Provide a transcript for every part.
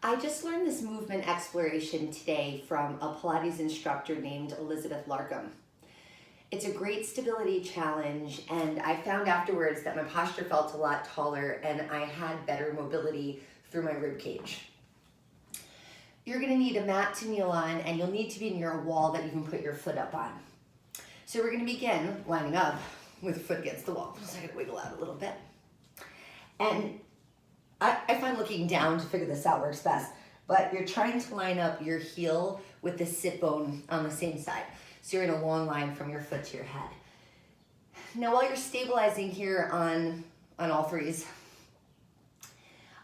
I just learned this movement exploration today from a Pilates instructor named Elizabeth Larkham. It's a great stability challenge, and I found afterwards that my posture felt a lot taller and I had better mobility through my rib cage. You're gonna need a mat to kneel on, and you'll need to be near a wall that you can put your foot up on. So we're gonna begin lining up with your foot against the wall. So I gotta wiggle out a little bit. And I find looking down to figure this out works best, but you're trying to line up your heel with the sit bone on the same side. So you're in a long line from your foot to your head. Now while you're stabilizing here on all threes,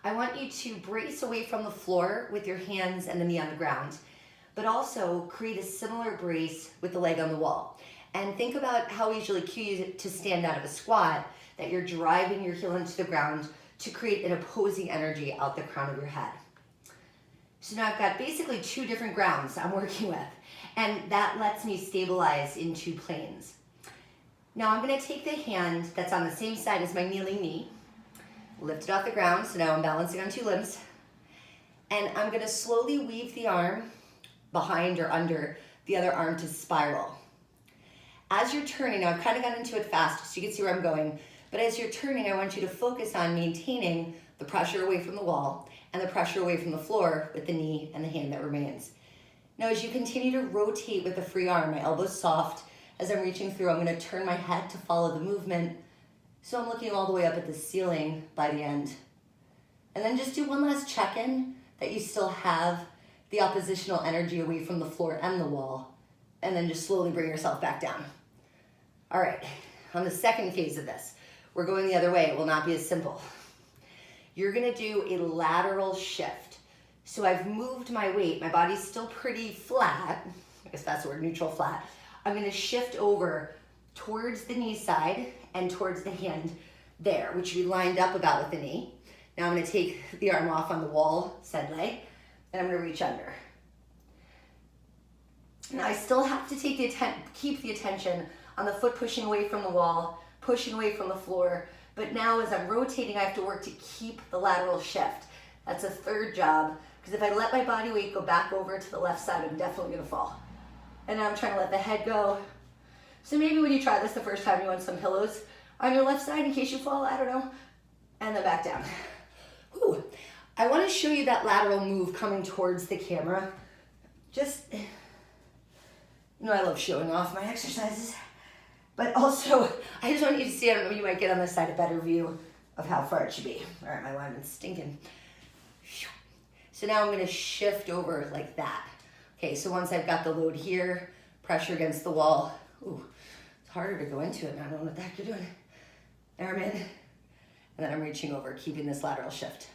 I want you to brace away from the floor with your hands and the knee on the ground, but also create a similar brace with the leg on the wall. And think about how we usually cue you to stand out of a squat, that you're driving your heel into the ground to create an opposing energy out the crown of your head. So now I've got basically two different grounds I'm working with, and that lets me stabilize in two planes. Now I'm gonna take the hand that's on the same side as my kneeling knee, lift it off the ground, so now I'm balancing on two limbs, and I'm gonna slowly weave the arm behind or under the other arm to spiral. As you're turning, now I've kind of got into it fast so you can see where I'm going, but as you're turning, I want you to focus on maintaining the pressure away from the wall and the pressure away from the floor with the knee and the hand that remains. Now as you continue to rotate with the free arm, my elbow's soft, as I'm reaching through, I'm gonna turn my head to follow the movement, so I'm looking all the way up at the ceiling by the end. And then just do one last check-in that you still have the oppositional energy away from the floor and the wall, and then just slowly bring yourself back down. All right, on the second phase of this, we're going the other way. It will not be as simple. You're gonna do a lateral shift. So I've moved my weight. My body's still pretty flat. I guess that's the word, neutral flat. I'm gonna shift over towards the knee side and towards the hand there, which we lined up about with the knee. Now I'm gonna take the arm off on the wall, said leg, and I'm gonna reach under. Now I still have to keep the attention on the foot pushing away from the wall, pushing away from the floor, but now as I'm rotating, I have to work to keep the lateral shift. That's a third job, because if I let my body weight go back over to the left side, I'm definitely gonna fall. And now I'm trying to let the head go. So maybe when you try this the first time, you want some pillows on your left side in case you fall, I don't know, and then back down. Whew. I wanna show you that lateral move coming towards the camera. Just, you know, I love showing off my exercises. But also, I just want you to see, I don't know, you might get on this side a better view of how far it should be. All right, my alignment's stinking. So now I'm gonna shift over like that. Okay, so once I've got the load here, pressure against the wall, ooh, it's harder to go into it, and I don't know what the heck you're doing. There I'm in, and then I'm reaching over, keeping this lateral shift.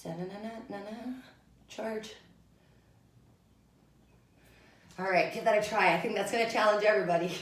Da-na-na-na-na-na, charge. All right, give that a try. I think that's gonna challenge everybody.